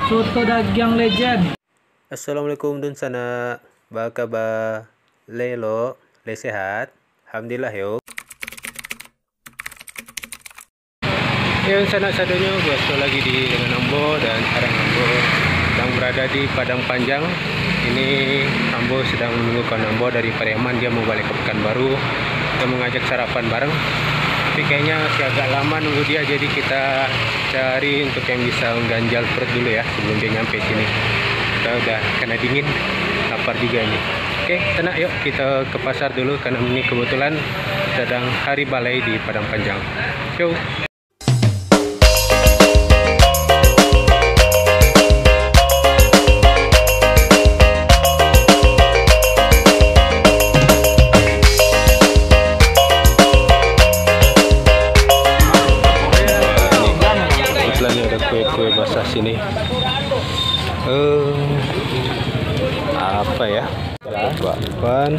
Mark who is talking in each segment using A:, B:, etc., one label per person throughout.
A: Soto Dagyang Legend.
B: Assalamualaikum dun sana. Ba kabar? Le sehat? Alhamdulillah yo. Yang sana sadonya gua lagi di dengan Ambo, dan sekarang Ambo sedang berada di Padang Panjang. Ini Ambo sedang menunggu kawan Ambo dari Pariaman, dia mau balik ke Pekanbaru. Kita mengajak sarapan bareng. Tapi kayaknya masih agak lama nunggu dia, jadi kita cari untuk yang bisa mengganjal perut dulu ya sebelum dia nyampe sini. Kita udah kena dingin, lapar juga nih. Oke, tenang, yuk kita ke pasar dulu karena ini kebetulan sedang hari balai di Padang Panjang. Yuk. Kue basah sini. Apa ya? Bakwan.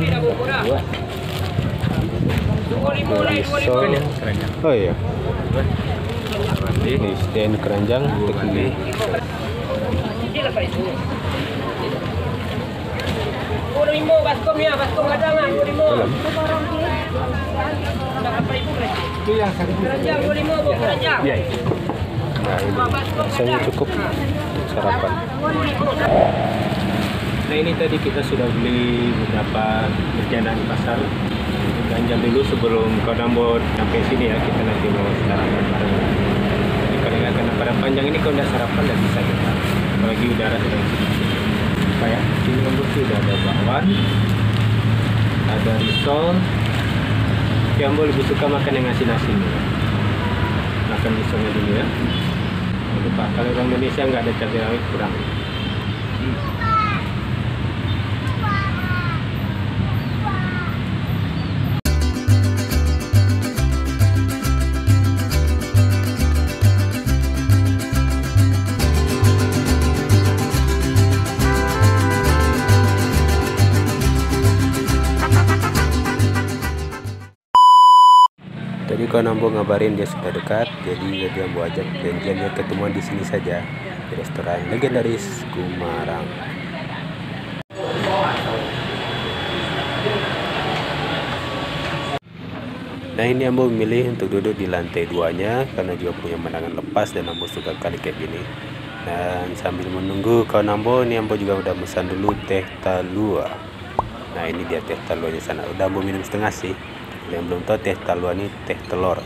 B: Risol. Oh iya. Ini stand keranjang. Tekuni. Nah ini rasanya cukup sarapan. Nah ini tadi kita sudah beli beberapa jajanan di pasar. Ganjal dulu sebelum kawan Ambo sampai sini ya, kita nanti mau sarapan bareng. Jadi kalau nggak kena Padang Panjang ini kalau nggak sarapan nggak bisa kita. Apalagi udara sedang sedikit. Kayak sini Ambo sudah ada bakwan, ada risol. Tapi Ambo lebih suka makan yang asin-asin. Makan risolnya dulu ya. Lupa, kalau orang Indonesia nggak ada cabai rawit kurang. Tadi kawan Ambo ngabarin dia sudah dekat, jadi dia Ambo ajak janjiannya ketemuan di sini saja, di restoran legendaris Gumarang. Nah ini Ambo memilih untuk duduk di lantai 2-nya karena juga punya pemandangan lepas dan Ambo suka kali kayak gini. Dan sambil menunggu kawan Ambo, ini Ambo juga udah pesan dulu teh talua. Nah ini dia teh taluanya sana, udah Ambo minum setengah sih. Yang belum tahu, teh talua ini teh telur.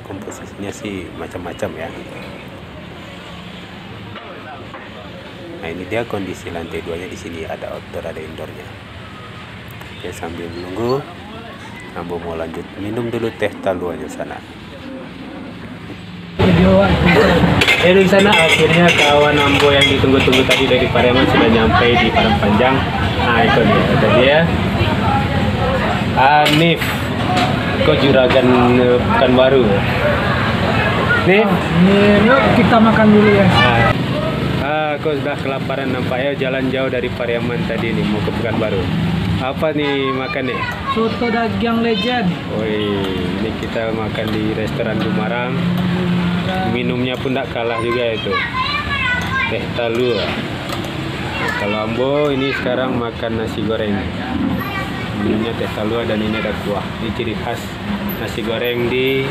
B: Komposisinya sih macam-macam ya. Nah ini dia kondisi lantai 2-nya di sini, ada outdoor ada indoornya. Oke, sambil menunggu Ambo mau lanjut minum dulu teh taluanya sana. Di sana akhirnya kawan Ambo yang ditunggu-tunggu tadi dari Pariaman sudah nyampe di Padang Panjang. Nah itu dia, ada dia Hanif kok juragan Pekanbaru nih.
A: Yuk kita makan dulu ya.
B: Kok sudah kelaparan nampaknya, jalan jauh dari Pariaman tadi nih mau ke Pekanbaru. Apa nih makan nih?
A: Soto Dagyang Legend.
B: Wih, ini kita makan di restoran Gumarang. Minumnya pun tak kalah juga itu, teh talua. Kalau Ambo ini sekarang makan nasi goreng. Minumnya teh talua dan ini ada kuah. Ini ciri khas nasi goreng di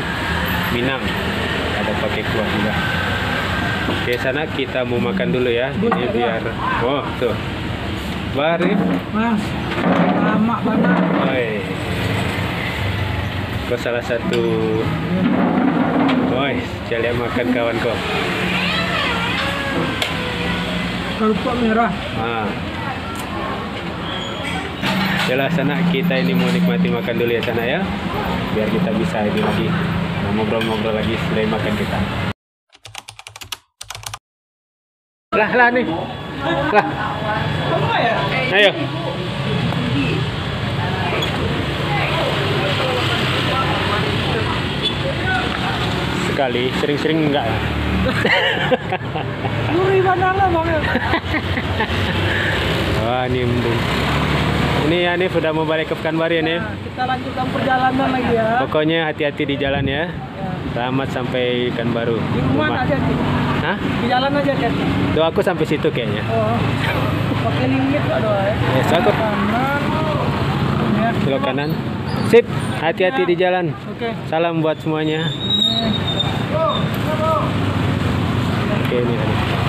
B: Minang, ada pakai kuah juga. Oke, sana kita mau makan dulu ya. Ini biar tuh baru
A: Mas, lama banget.
B: Oi, kau salah satu. Oi, saya lihat makan kawan kau.
A: Kerupuk merah.
B: Yalah sana, kita ini mau nikmati makan dulu ya sana ya, biar kita bisa ini lagi ngobrol-ngobrol lagi setelah makan kita. Lah nih, lah, ayo. Sekali, sering-sering enggak.
A: Gurih banget lah bang.
B: Wah, ini embung. Ini Hanif udah mau balik ke Pekanbaru ya, Nif.
A: Nah, kita lanjutkan perjalanan lagi ya.
B: Pokoknya hati-hati di jalan ya.
A: Ya.
B: Selamat sampai Pekanbaru.
A: Di rumah aja sih.
B: Hah?
A: Di jalan aja kan.
B: Tuh aku sampai situ kayaknya.
A: Oh. Pakai limit Pak doa ya.
B: Ya, so aku
A: Kanan. Ya.
B: belok kanan. Sip, hati-hati di jalan.
A: Oke.
B: Salam buat semuanya. Oke, ini Hanif.